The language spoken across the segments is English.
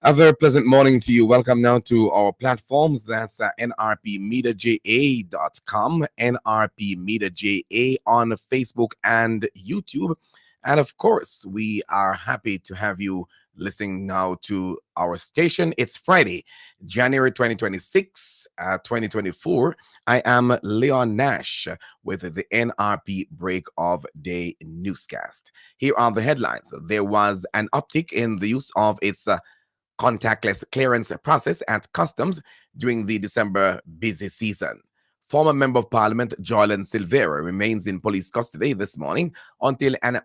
A very pleasant morning to you. Welcome now to our platforms. That's nrpmediaja.com, nrpmediaja on Facebook and YouTube. And of course, we are happy to have you listening now to our station. It's Friday, January 2026, 2024. I am Leon Nash with the NRP Break of Day Newscast. Here are the headlines. There was an uptick in the use of its contactless clearance process at customs during the December busy season. Former Member of Parliament Joylan Silvera remains in police custody this morning until an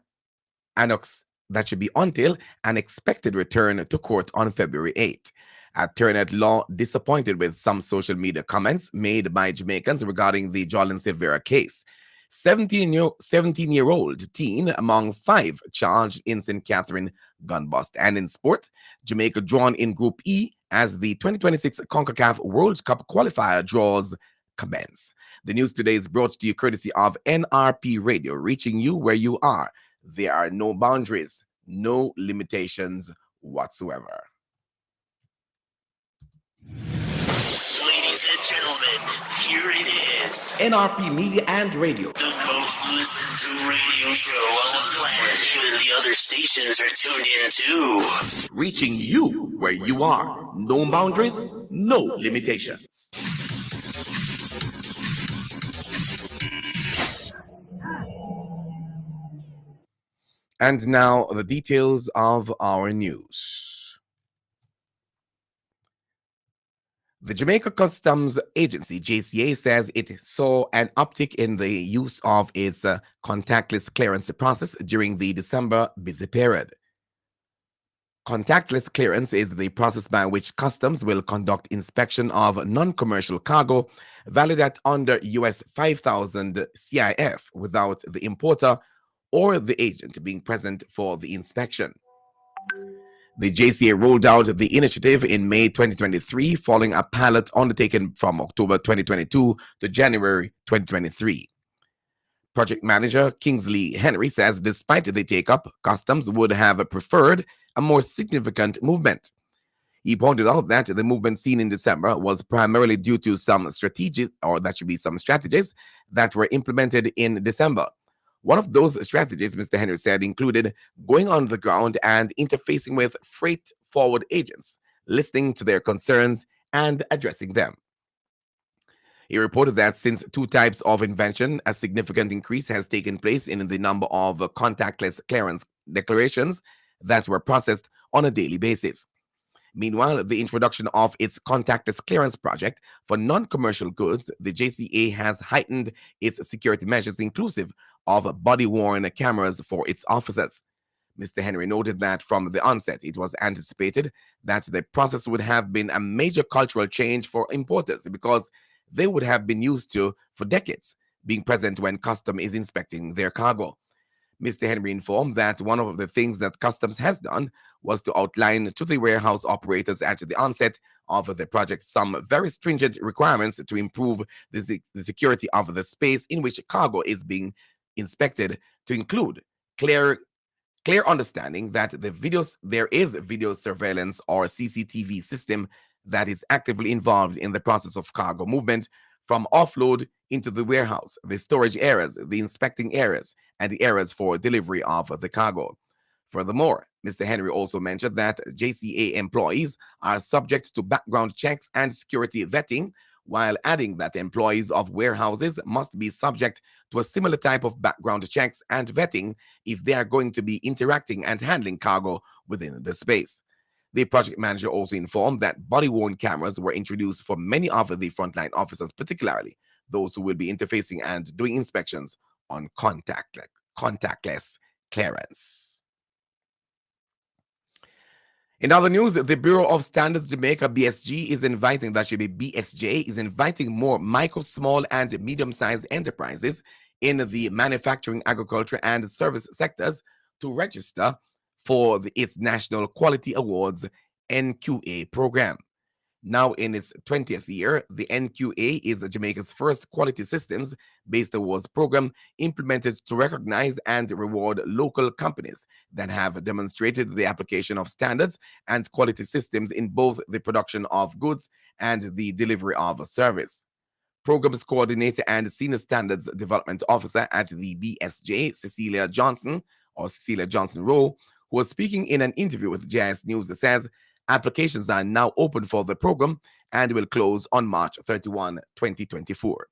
expected return to court on February 8th. Attorney at law disappointed with some social media comments made by Jamaicans regarding the Joylan Silvera case. 17-year-old teen among 5 charged in St. Catherine gun bust. And in sport, Jamaica drawn in Group E as the 2026 CONCACAF World Cup qualifier draws commence. The news today is brought to you courtesy of NRP Radio, reaching you where you are. There are no boundaries, no limitations whatsoever. Ladies and gentlemen, here it is. NRP Media and Radio. The most listened to radio show on the planet. Even the other stations are tuned in too. Reaching you where you are. No boundaries, no limitations. And now the details of our news. The Jamaica Customs Agency, JCA, says it saw an uptick in the use of its contactless clearance process during the December busy period. Contactless clearance is the process by which customs will conduct inspection of non-commercial cargo valued at under US 5,000 CIF without the importer or the agent being present for the inspection. The JCA rolled out the initiative in May 2023 following a pilot undertaken from October 2022 to January 2023. Project manager Kingsley Henry says despite the take-up, customs would have preferred a more significant movement. He pointed out that the movement seen in December was primarily due to some strategies that were implemented in December. One of those strategies, Mr. Henry said, included going on the ground and interfacing with freight forward agents, listening to their concerns and addressing them. He reported that since 2 types of invention, a significant increase has taken place in the number of contactless clearance declarations that were processed on a daily basis. Meanwhile, the introduction of its contactless clearance project for non-commercial goods, the JCA has heightened its security measures inclusive of body-worn cameras for its officers. Mr. Henry noted that from the onset, it was anticipated that the process would have been a major cultural change for importers because they would have been used to, for decades, being present when custom is inspecting their cargo. Mr. Henry informed that one of the things that Customs has done was to outline to the warehouse operators at the onset of the project some very stringent requirements to improve the security of the space in which cargo is being inspected, to include clear understanding that there is video surveillance or CCTV system that is actively involved in the process of cargo movement from offload into the warehouse, the storage areas, the inspecting areas, and the areas for delivery of the cargo. Furthermore, Mr. Henry also mentioned that JCA employees are subject to background checks and security vetting, while adding that employees of warehouses must be subject to a similar type of background checks and vetting if they are going to be interacting and handling cargo within the space. The project manager also informed that body-worn cameras were introduced for many of the frontline officers, particularly those who will be interfacing and doing inspections on contactless clearance. In other news, the Bureau of Standards Jamaica BSJ is inviting more micro, small, and medium-sized enterprises in the manufacturing, agriculture, and service sectors to register for its National Quality Awards NQA program. Now in its 20th year, the NQA is Jamaica's first quality systems based awards program implemented to recognize and reward local companies that have demonstrated the application of standards and quality systems in both the production of goods and the delivery of a service. Programs Coordinator and Senior Standards Development Officer at the BSJ, Cecilia Johnson Rowe, who was speaking in an interview with JS News, says applications are now open for the program and will close on March 31, 2024.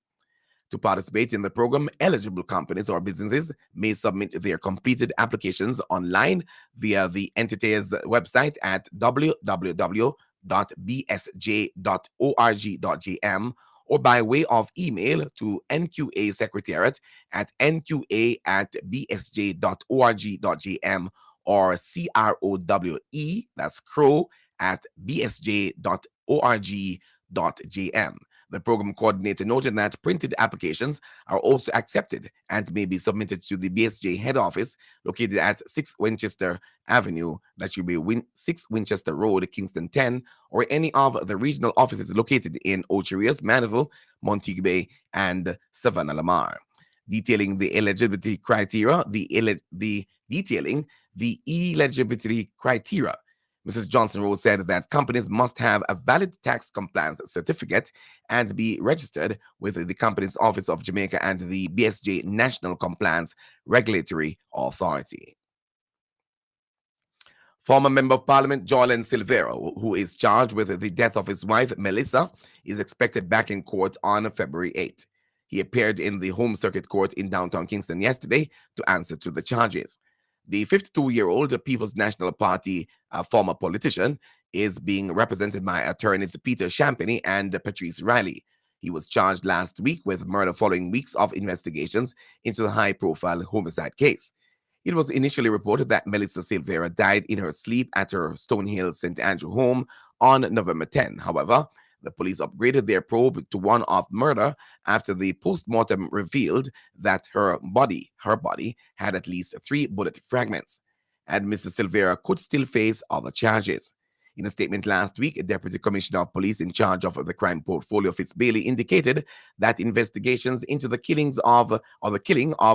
To participate in the program, eligible companies or businesses may submit their completed applications online via the entity's website at www.bsj.org.gm or by way of email to NQA Secretariat at nqa@bsj.org.gm or CROWE, that's crow, at bsj.org.gm. The program coordinator noted that printed applications are also accepted and may be submitted to the BSJ head office located at 6 Winchester Avenue, that should be 6 Winchester Road, Kingston 10, or any of the regional offices located in Ocherias, Mandeville, Montego Bay, and Savannah Lamar. Detailing the eligibility criteria, Mrs. Johnson Rose said that companies must have a valid tax compliance certificate and be registered with the Companies Office of Jamaica and the BSJ National Compliance Regulatory Authority. Former Member of Parliament Joylan Silvero, who is charged with the death of his wife Melissa, is expected back in court on February 8. He appeared in the Home Circuit Court in downtown Kingston yesterday to answer to the charges. The 52-year-old People's National Party former politician is being represented by attorneys Peter Champagny and Patrice Riley. He was charged last week with murder following weeks of investigations into the high-profile homicide case. It was initially reported that Melissa Silvera died in her sleep at her Stonehill St. Andrew home on November 10. However, the police upgraded their probe to one of murder after the post-mortem revealed that her body had at least 3 bullet fragments, and Mr. Silvera could still face other charges. In a statement last week, a Deputy Commissioner of Police in charge of the crime portfolio, Fitzbailey, indicated that investigations into the killing of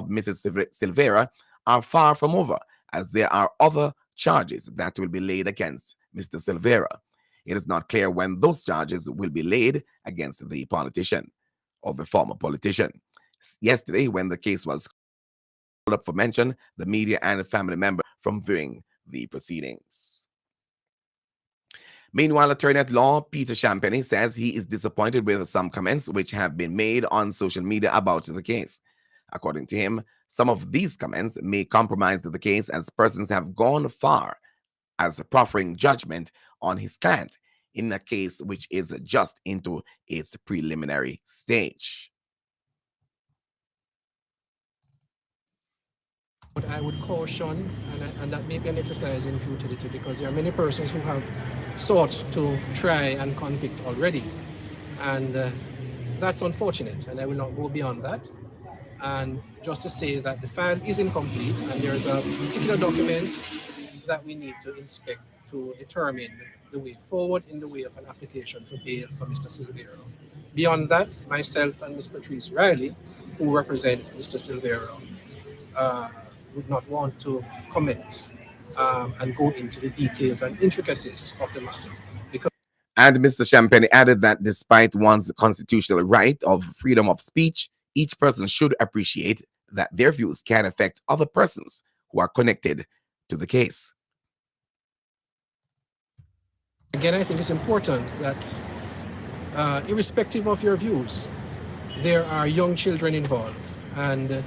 Mrs. Silvera are far from over, as there are other charges that will be laid against Mr. Silvera. It is not clear when those charges will be laid against the politician or the former politician. Yesterday, when the case was called up for mention, the media and family members from viewing the proceedings. Meanwhile, attorney at law Peter Champagny says he is disappointed with some comments which have been made on social media about the case. According to him, some of these comments may compromise the case, as persons have gone far as proffering judgment on his client in a case which is just into its preliminary stage. But I would caution, and that may be an exercise in futility, because there are many persons who have sought to try and convict already. And that's unfortunate, and I will not go beyond that. And just to say that the file is incomplete, and there's a particular document that we need to inspect to determine the way forward in the way of an application for bail for Mr. Silvero. Beyond that, myself and Ms. Patrice Riley, who represent Mr. Silvero, would not want to comment and go into the details and intricacies of the matter. And Mr. Champagne added that despite one's constitutional right of freedom of speech, each person should appreciate that their views can affect other persons who are connected to the case. Again, I think it's important that irrespective of your views, there are young children involved, and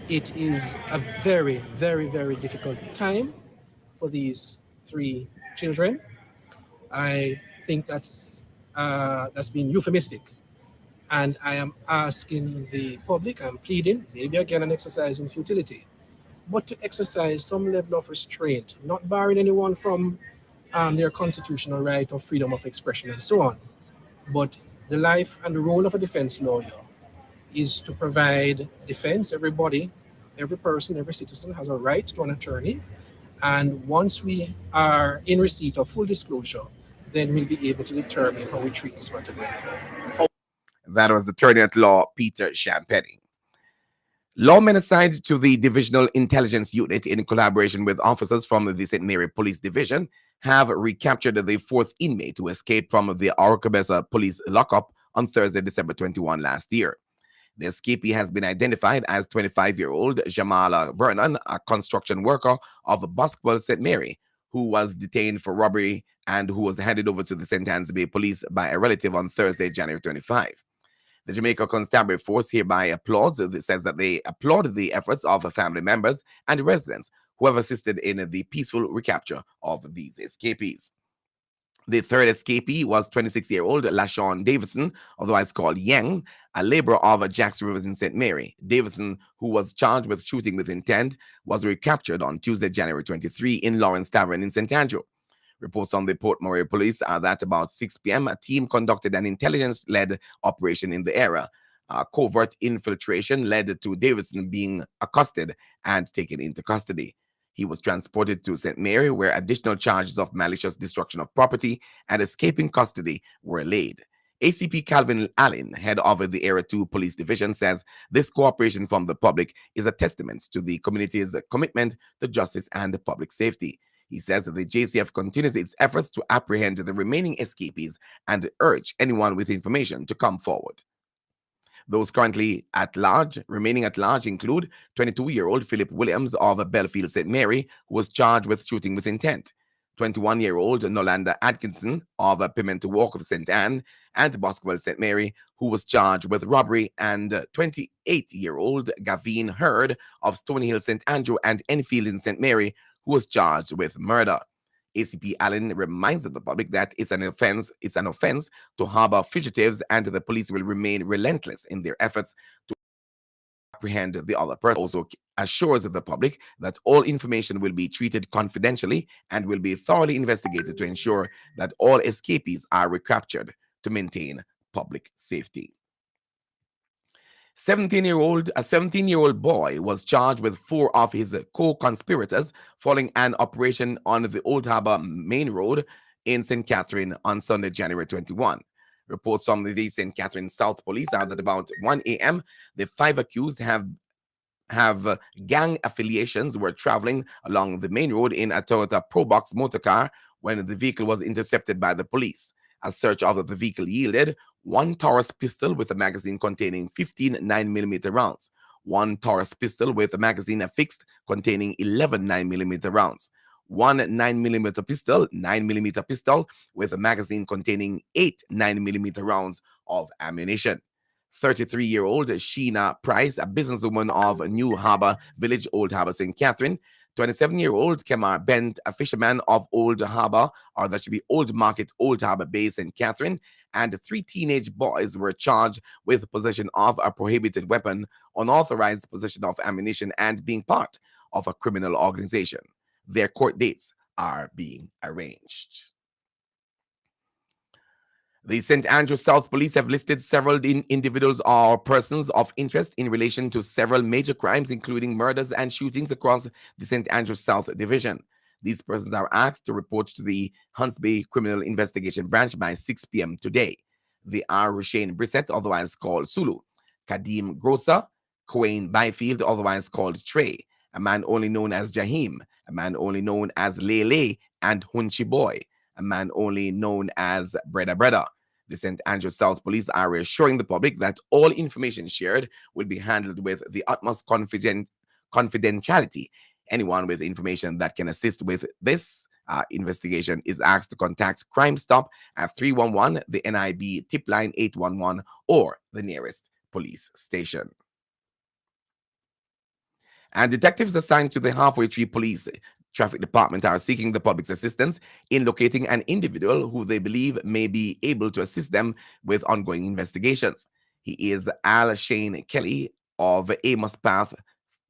it is a very, very, very difficult time for these 3 children. I think that's being euphemistic. And I am asking the public, I'm pleading, maybe again an exercise in futility, but to exercise some level of restraint, not barring anyone from their constitutional right of freedom of expression and so on. But the life and the role of a defense lawyer is to provide defense. Everybody, every person, every citizen has a right to an attorney. And once we are in receipt of full disclosure then we'll be able to determine how we treat this matter going forward. That was Attorney at Law Peter Champagne. Lawmen assigned to the Divisional Intelligence Unit in collaboration with officers from the St. Mary Police Division have recaptured the fourth inmate who escaped from the Orcabessa Police lockup on Thursday, December 21 last year. The escapee has been identified as 25-year-old Jamala Vernon, a construction worker of Boscwell St. Mary, who was detained for robbery and who was handed over to the St. Anne's Bay Police by a relative on Thursday, January 25. The Jamaica Constabulary Force hereby applauds, it says that they applaud the efforts of family members and residents who have assisted in the peaceful recapture of these escapees. The third escapee was 26-year-old LaShawn Davison, otherwise called Yang, a laborer of Jackson Rivers in St. Mary. Davison, who was charged with shooting with intent, was recaptured on Tuesday, January 23 in Lawrence Tavern in St. Andrew. Reports on the Port Murray Police are that about 6 p.m., a team conducted an intelligence-led operation in the area. Covert infiltration led to Davison being accosted and taken into custody. He was transported to St. Mary, where additional charges of malicious destruction of property and escaping custody were laid. ACP Calvin Allen, head of the Area 2 Police Division, says this cooperation from the public is a testament to the community's commitment to justice and public safety. He says that the JCF continues its efforts to apprehend the remaining escapees and urge anyone with information to come forward. Those currently remaining at large, include 22-year-old Philip Williams of Belfield St. Mary, who was charged with shooting with intent, 21-year-old Nolanda Atkinson of Pimento Walk of St. Anne and Boscwell St. Mary, who was charged with robbery, and 28-year-old Gavin Hurd of Stonehill St. Andrew and Enfield in St. Mary, who was charged with murder. ACP Allen reminds the public that it's an offense to harbor fugitives, and the police will remain relentless in their efforts to apprehend the other person. Also assures the public that all information will be treated confidentially and will be thoroughly investigated to ensure that all escapees are recaptured to maintain public safety. A 17-year-old boy was charged with 4 of his co-conspirators following an operation on the Old Harbour Main Road in St. Catherine on Sunday, January 21. Reports from the St. Catherine South Police are that about 1 a.m., the 5 accused have gang affiliations were traveling along the main road in a Toyota Probox motor car when the vehicle was intercepted by the police. A search of the vehicle yielded 1 Taurus pistol with a magazine containing 15 9mm rounds, 1 Taurus pistol with a magazine affixed containing 11 9mm rounds, 1 9mm pistol, 9mm pistol with a magazine containing 8 9mm rounds of ammunition. 33-year-old Sheena Price, a businesswoman of New Harbour Village, Old Harbour, St. Catherine. 27-year-old Kemar Bent, a fisherman of Old Harbour, or that should be Old Market, Old Harbour Bay, St. Catherine. And 3 teenage boys were charged with possession of a prohibited weapon, unauthorized possession of ammunition, and being part of a criminal organization. Their court dates are being arranged. The St. Andrew South Police have listed several individuals or persons of interest in relation to several major crimes, including murders and shootings across the St. Andrew South Division. These persons are asked to report to the Hunts Bay Criminal Investigation Branch by 6 p.m. today. They are Rushane Brissett, otherwise called Sulu, Kadeem Grosser, Quayne Byfield, otherwise called Trey, a man only known as Jahim, a man only known as Lele, and Hunchi Boy, a man only known as Breda Breda. The St. Andrew South Police are reassuring the public that all information shared will be handled with the utmost confidentiality. Anyone with information that can assist with this investigation is asked to contact Crime Stop at 311, the NIB tip line 811, or the nearest police station. And detectives assigned to the Halfway Tree Police Traffic Department are seeking the public's assistance in locating an individual who they believe may be able to assist them with ongoing investigations. He is Al Shane Kelly of Amos Path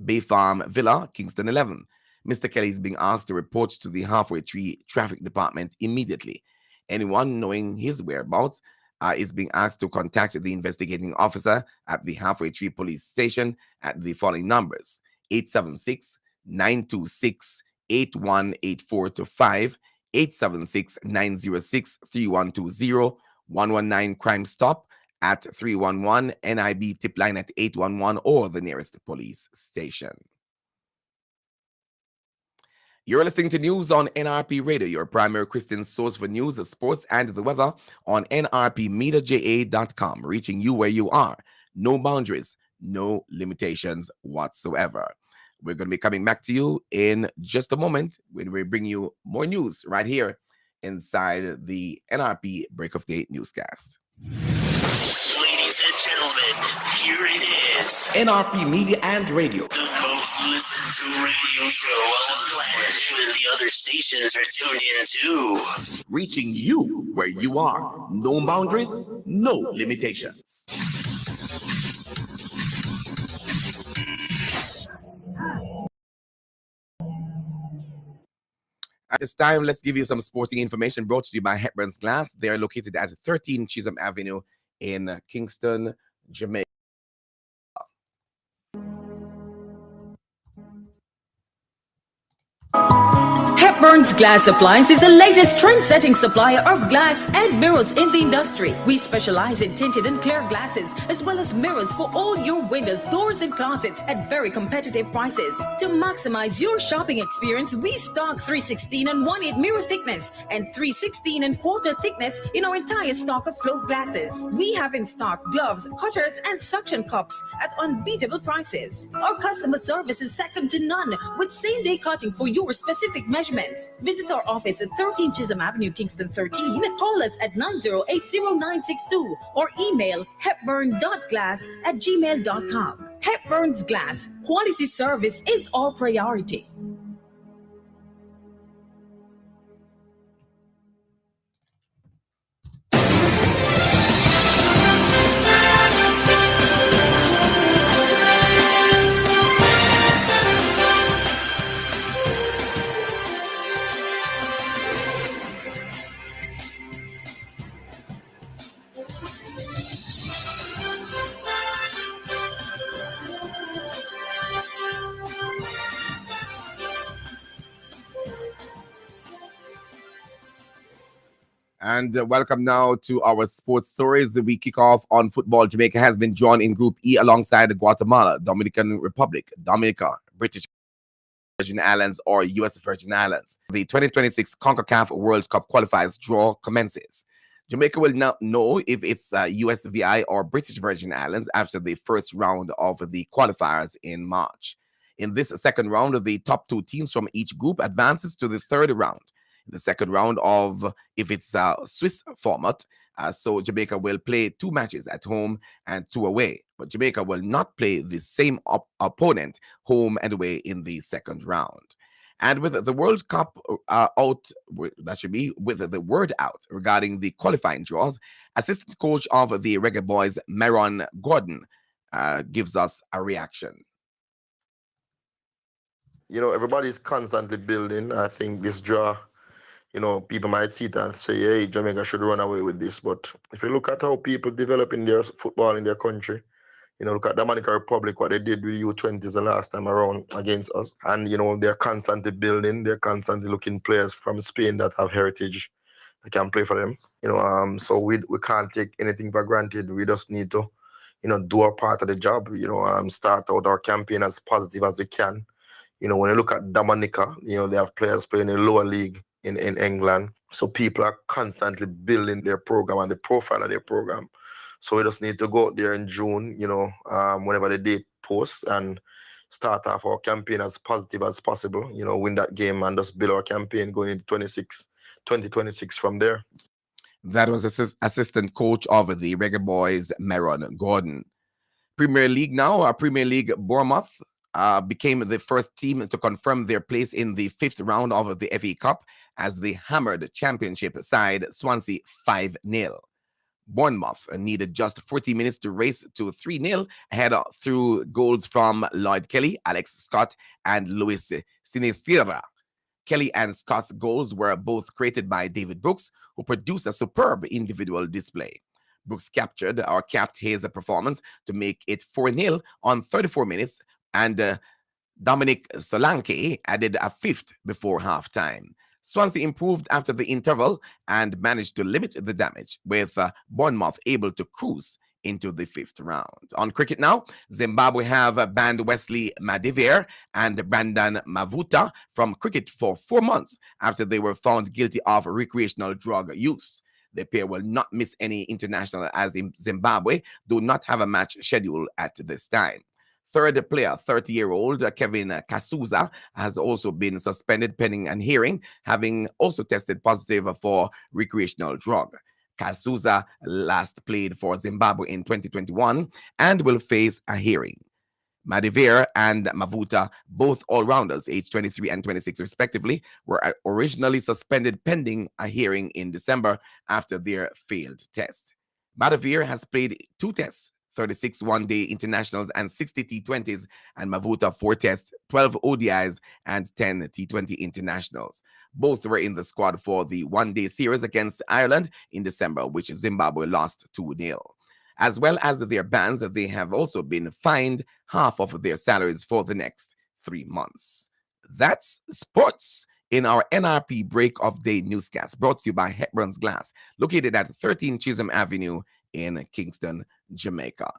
Bay Farm Villa, Kingston 11. Mr. Kelly is being asked to report to the Halfway Tree Traffic Department immediately. Anyone knowing his whereabouts is being asked to contact the investigating officer at the Halfway Tree Police Station at the following numbers: 876-926-8184 to 5, 876-906-3120, 119 Crime Stop at 311, NIB tip line at 811, or the nearest police station. You're listening to news on NRP Radio, your primary Christian source for news, sports, and the weather on nrpmediaja.com, reaching you where you are. No boundaries, no limitations whatsoever. We're going to be coming back to you in just a moment when we bring you more news right here inside the NRP Break of Day Newscast. Ladies and gentlemen, here it is. NRP Media and Radio. The most listened to radio show on the planet. Even the other stations are tuned in too. Reaching you where you are. No boundaries, no limitations. At this time, let's give you some sporting information brought to you by Hepburn's Glass. They are located at 13 Chisholm Avenue in Kingston, Jamaica. Hepburn's Glass Supplies is the latest trend-setting supplier of glass and mirrors in the industry. We specialize in tinted and clear glasses, as well as mirrors for all your windows, doors, and closets at very competitive prices. To maximize your shopping experience, we stock 316 and 1/8 mirror thickness and 316 and quarter thickness in our entire stock of float glasses. We have in stock gloves, cutters, and suction cups at unbeatable prices. Our customer service is second to none, with same-day cutting for your specific measurements. Visit our office at 13 Chisholm Avenue, Kingston 13. Call us at 9080962 or email hepburn.glass@gmail.com. Hepburn's Glass. Quality service is our priority. And welcome now to our sports stories. We kick off on football. Jamaica has been drawn in Group E alongside Guatemala, Dominican Republic, Dominica, British Virgin Islands, or U.S. Virgin Islands. The 2026 CONCACAF World Cup qualifiers draw commences. Jamaica will now know if it's USVI or British Virgin Islands after the first round of the qualifiers in March. In this second round, the top two teams from each group advances to the third round. The second round of, if it's a Swiss format, so Jamaica will play 2 matches at home and 2 away. But Jamaica will not play the same opponent home and away in the second round. And with the World Cup out, that should be with the word out regarding the qualifying draws, assistant coach of the Reggae Boys, Meron Gordon, gives us a reaction. You know, everybody's constantly building. I think this draw, you know, people might see it and say, hey, Jamaica should run away with this. But if you look at how people develop in their football in their country, you know, look at Dominican Republic, what they did with U20s the last time around against us. And, you know, they're constantly building. They're constantly looking players from Spain that have heritage that can play for them. You know, so we can't take anything for granted. We just need to, you know, do our part of the job. You know, start out our campaign as positive as we can. You know, when you look at Dominica, you know, they have players playing in the lower league in England. So people are constantly building their program and the profile of their program. So we just need to go out there in June, you know, whenever the date posts, and start off our campaign as positive as possible, you know, win that game and just build our campaign going into 2026 from there. That was assistant coach of the Reggae Boys, Meron Gordon. Premier League now, our Premier League Bournemouth became the first team to confirm their place in the 5th round of the FA Cup as they hammered championship side Swansea 5-0. Bournemouth needed just 40 minutes to race to 3-0 ahead through goals from Lloyd Kelly, Alex Scott, and Luis Sinisterra. Kelly and Scott's goals were both created by David Brooks, who produced a superb individual display. Brooks capped his performance to make it 4-0 on 34 minutes, and Dominic Solanke added a 5th before halftime. Swansea improved after the interval and managed to limit the damage, with Bournemouth able to cruise into the fifth round. On cricket now, Zimbabwe have banned Wesley Madivere and Brandon Mavuta from cricket for 4 months after they were found guilty of recreational drug use. The pair will not miss any international as Zimbabwe do not have a match scheduled at this time. Third player, 30-year-old Kevin Kasuza, has also been suspended pending an hearing, having also tested positive for recreational drug. Kasuza last played for Zimbabwe in 2021 and will face a hearing. Madivere and Mavuta, both all-rounders, aged 23 and 26 respectively, were originally suspended pending a hearing in December after their failed test. Madivere has played 2 tests, 36 one-day internationals and 60 T20s, and Mavuta 4 tests, 12 ODIs, and 10 T20 internationals. Both were in the squad for the one-day series against Ireland in December, which Zimbabwe lost 2-0. As well as their bans, they have also been fined half of their salaries for the next 3 months. That's sports in our NRP Break of Day newscast, brought to you by Hepburn's Glass, located at 13 Chisholm Avenue in Kingston, Jamaica.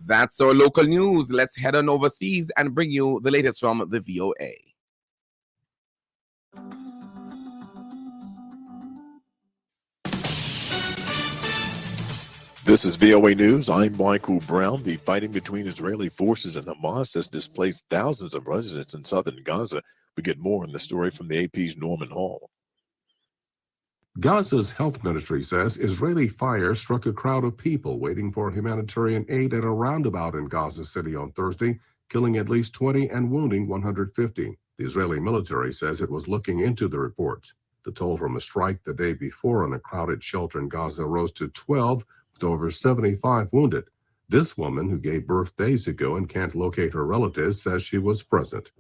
That's our local news. Let's head on overseas and bring you the latest from the VOA. This is VOA News. I'm Michael Brown. The fighting between Israeli forces and Hamas has displaced thousands of residents in southern Gaza. We get more in the story from the AP's Norman Hall. Gaza's health ministry says Israeli fire struck a crowd of people waiting for humanitarian aid at a roundabout in Gaza City on Thursday, killing at least 20 and wounding 150. The Israeli military says it was looking into the reports. The toll from a strike the day before on a crowded shelter in Gaza rose to 12, with over 75 wounded. This woman, who gave birth days ago and can't locate her relatives, says she was present.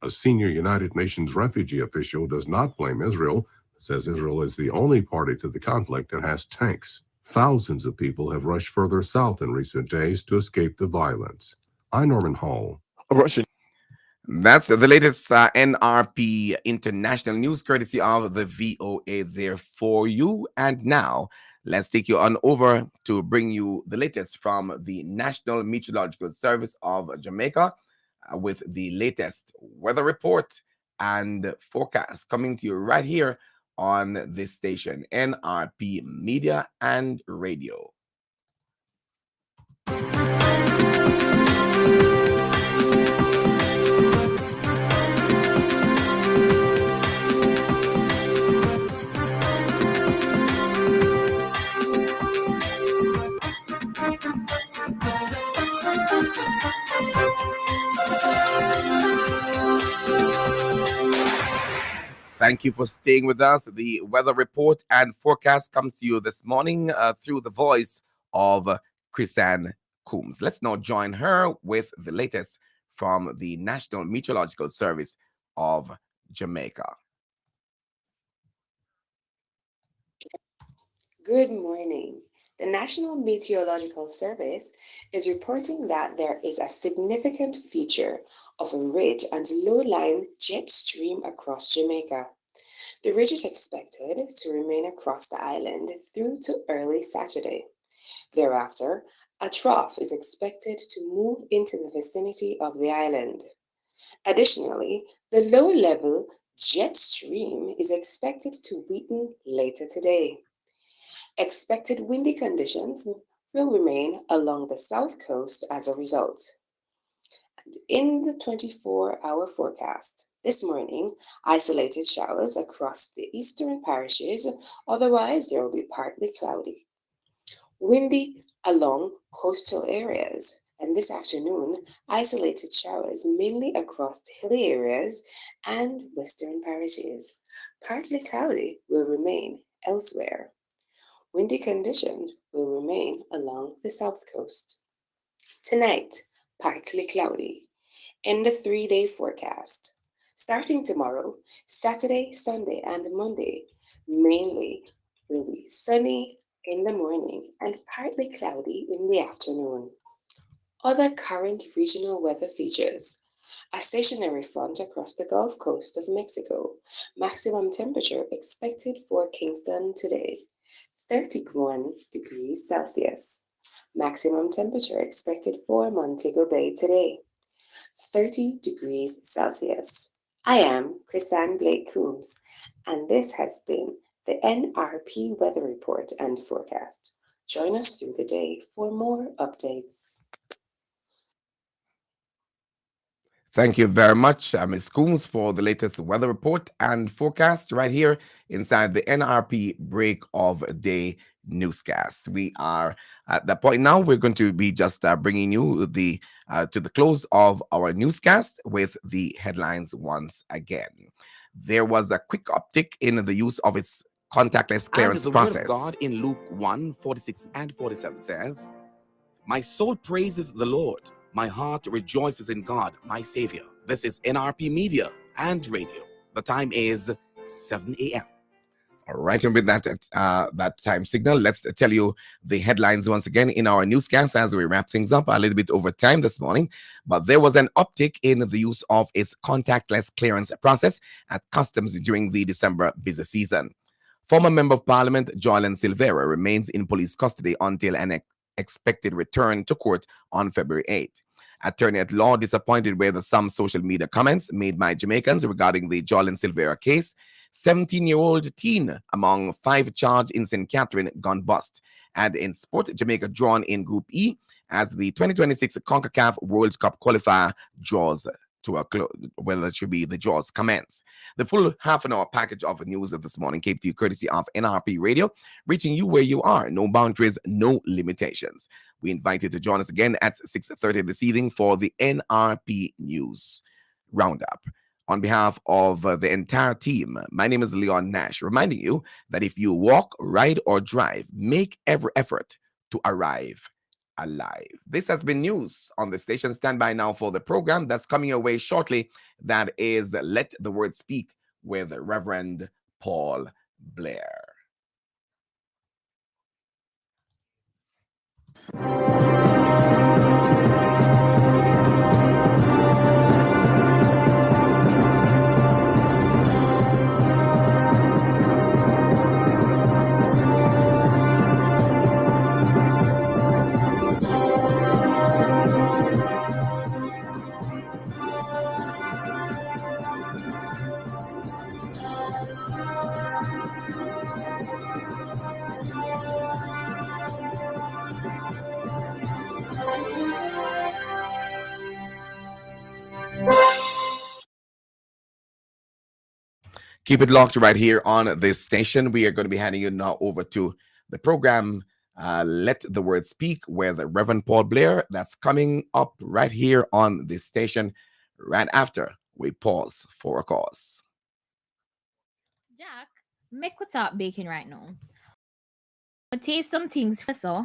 A senior United Nations refugee official does not blame Israel, but says Israel is the only party to the conflict that has tanks. Thousands of people have rushed further south in recent days to escape the violence. I'm Norman Hall. That's the latest NRP international news, courtesy of the VOA there for you. And now, let's take you on over to bring you the latest from the National Meteorological Service of Jamaica with the latest weather report and forecast coming to you right here on this station, NRP Media and Radio. Thank you for staying with us. The weather report and forecast comes to you this morning through the voice of Chrisanne Coombs. Let's now join her with the latest from the National Meteorological Service of Jamaica. Good morning. The National Meteorological Service is reporting that there is a significant feature of a ridge and low-lying jet stream across Jamaica. The ridge is expected to remain across the island through to early Saturday. Thereafter, a trough is expected to move into the vicinity of the island. Additionally, the low-level jet stream is expected to weaken later today. Expected windy conditions will remain along the south coast as a result. In the 24-hour forecast, this morning, isolated showers across the eastern parishes, otherwise there will be partly cloudy. Windy along coastal areas, And this afternoon, isolated showers mainly across the hilly areas and western parishes. Partly cloudy will remain elsewhere. Windy conditions will remain along the south coast. Tonight, partly cloudy. In the 3 day forecast. Starting tomorrow, Saturday, Sunday, and Monday, mainly will be sunny in the morning and partly cloudy in the afternoon. Other current regional weather features: a stationary front across the Gulf Coast of Mexico. Maximum temperature expected for Kingston today, 31 degrees Celsius. Maximum temperature expected for Montego Bay today, 30 degrees Celsius. I am Chrisanne Blake Coombs, and this has been the NRP Weather Report and Forecast. Join us through the day for more updates. Thank you very much, Ms. Coons, for the latest weather report and forecast right here inside the NRP Break of Day Newscast. We are at that point now. We're going to be just bringing you the to the close of our newscast with the headlines once again. There was a quick uptick in the use of its contactless clearance and the process. Word of God in Luke 1:46 and 47 says, "My soul praises the Lord. My heart rejoices in God, my Savior." This is NRP Media and Radio. The time is 7 a.m. All right, and with that time signal, let's tell you the headlines once again in our newscast as we wrap things up a little bit over time this morning. But there was an uptick in the use of its contactless clearance process at customs during the December busy season. Former Member of Parliament Joylan Silvera remains in police custody until an expected return to court on February 8th. Attorney at law disappointed with some social media comments made by Jamaicans regarding the Joylan Silvera case. 17-year-old teen among 5 charged in St. Catherine gone bust. And in sport, Jamaica drawn in Group E as the 2026 CONCACAF World Cup qualifier draws to a close. Well, it should be the draws commence. The full half an hour package of news of this morning came to you courtesy of NRP Radio, reaching you where you are. No boundaries, no limitations. We invite you to join us again at 6:30 this evening for the NRP News Roundup. On behalf of the entire team, my name is Leon Nash, reminding you that if you walk, ride, or drive, make every effort to arrive alive. This has been news on the station. Stand by now for the program that's coming your way shortly. That is Let the Word Speak with Reverend Paul Blair. Keep it locked right here on this station. We are going to be handing you now over to the program Let the Word Speak with Reverend Paul Blair. That's coming up right here on this station right after we pause for a cause. Jack, make we talk baking right now. I taste some things for so.